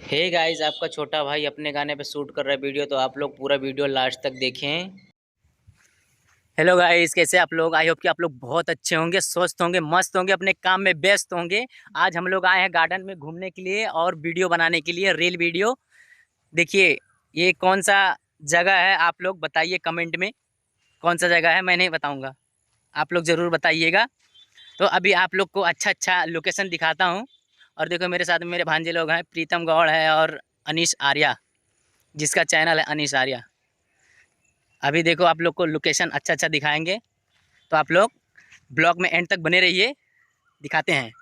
Hey guys, आपका छोटा भाई अपने गाने पे शूट कर रहा है वीडियो, तो आप लोग पूरा वीडियो लास्ट तक देखें। हेलो गाइस, कैसे आप लोग? आई होप कि आप लोग बहुत अच्छे होंगे, स्वस्थ होंगे, मस्त होंगे, अपने काम में व्यस्त होंगे। आज हम लोग आए हैं गार्डन में घूमने के लिए और वीडियो बनाने के लिए, रील वीडियो। देखिए, ये कौन सा जगह है, आप लोग बताइए कमेंट में। कौन सा जगह है मैं नहीं बताऊँगा, आप लोग ज़रूर बताइएगा। तो अभी आप लोग को अच्छा अच्छा लोकेशन दिखाता हूँ। और देखो, मेरे साथ में मेरे भांजे लोग हैं, प्रीतम गौड़ है और अनीश आर्या, जिसका चैनल है अनीश आर्या। अभी देखो, आप लोग को लोकेशन अच्छा अच्छा दिखाएंगे, तो आप लोग ब्लॉग में एंड तक बने रहिए, दिखाते हैं।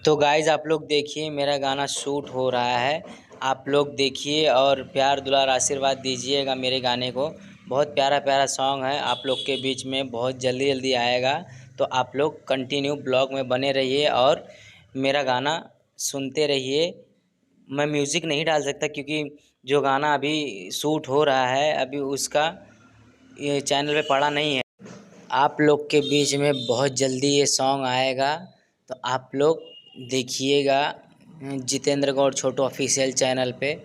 तो गाइज, आप लोग देखिए, मेरा गाना शूट हो रहा है। आप लोग देखिए और प्यार दुलार आशीर्वाद दीजिएगा मेरे गाने को। बहुत प्यारा प्यारा सॉन्ग है, आप लोग के बीच में बहुत जल्दी जल्दी आएगा। तो आप लोग कंटिन्यू ब्लॉग में बने रहिए और मेरा गाना सुनते रहिए। मैं म्यूज़िक नहीं डाल सकता क्योंकि जो गाना अभी शूट हो रहा है अभी उसका ये चैनल पे पड़ा नहीं है। आप लोग के बीच में बहुत जल्दी ये सॉन्ग आएगा, तो आप लोग देखिएगा जितेंद्र गौड़ छोटू ऑफिशियल चैनल पे।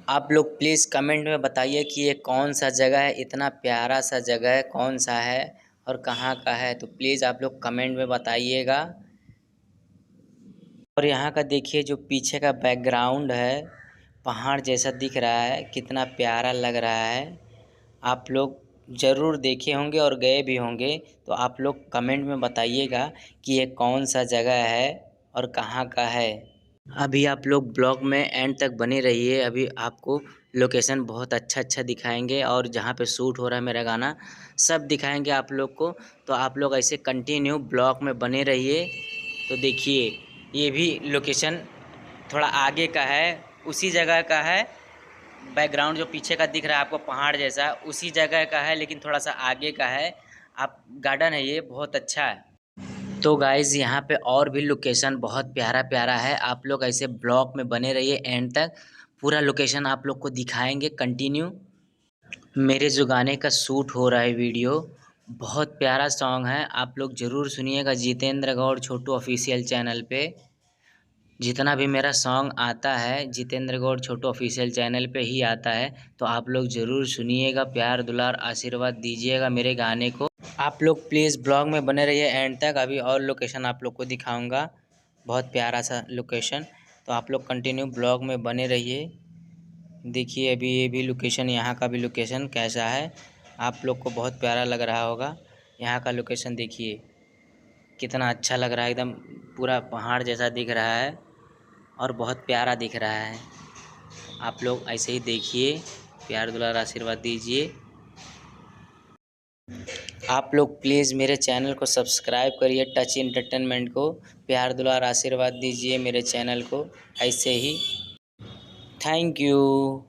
आप लोग प्लीज़ कमेंट में बताइए कि ये कौन सा जगह है, इतना प्यारा सा जगह है, कौन सा है और कहाँ का है। तो प्लीज़ आप लोग कमेंट में बताइएगा। और यहाँ का देखिए, जो पीछे का बैकग्राउंड है, पहाड़ जैसा दिख रहा है, कितना प्यारा लग रहा है। आप लोग ज़रूर देखे होंगे और गए भी होंगे, तो आप लोग कमेंट में बताइएगा कि ये कौन सा जगह है और कहाँ का है। अभी आप लोग ब्लॉग में एंड तक बने रहिए, अभी आपको लोकेशन बहुत अच्छा अच्छा दिखाएंगे और जहाँ पे शूट हो रहा है मेरा गाना सब दिखाएंगे आप लोग को। तो आप लोग ऐसे कंटिन्यू ब्लॉग में बने रहिए। तो देखिए, ये भी लोकेशन थोड़ा आगे का है, उसी जगह का है। बैकग्राउंड जो पीछे का दिख रहा है आपको पहाड़ जैसा, उसी जगह का है, लेकिन थोड़ा सा आगे का है। आप गार्डन है, ये बहुत अच्छा है। तो गाइज़, यहाँ पे और भी लोकेशन बहुत प्यारा प्यारा है। आप लोग ऐसे ब्लॉग में बने रहिए एंड तक, पूरा लोकेशन आप लोग को दिखाएंगे कंटिन्यू। मेरे जो गाने का शूट हो रहा है वीडियो, बहुत प्यारा सॉन्ग है, आप लोग ज़रूर सुनिएगा जितेंद्र गौड़ छोटू ऑफिशियल चैनल पे। जितना भी मेरा सॉन्ग आता है जितेंद्र गौड़ छोटू ऑफिशियल चैनल पे ही आता है। तो आप लोग ज़रूर सुनिएगा, प्यार दुलार आशीर्वाद दीजिएगा मेरे गाने को। आप लोग प्लीज़ ब्लॉग में बने रहिए एंड तक, अभी और लोकेशन आप लोग को दिखाऊंगा, बहुत प्यारा सा लोकेशन। तो आप लोग कंटिन्यू ब्लॉग में बने रहिए। देखिए, अभी ये भी लोकेशन, यहाँ का भी लोकेशन कैसा है, आप लोग को बहुत प्यारा लग रहा होगा। यहाँ का लोकेशन देखिए, कितना अच्छा लग रहा है, एकदम पूरा पहाड़ जैसा दिख रहा है और बहुत प्यारा दिख रहा है। आप लोग ऐसे ही देखिए, प्यार दुलार आशीर्वाद दीजिए। आप लोग प्लीज़ मेरे चैनल को सब्सक्राइब करिए, टच एंटरटेनमेंट को। प्यार दुलार आशीर्वाद दीजिए मेरे चैनल को ऐसे ही। Thank you.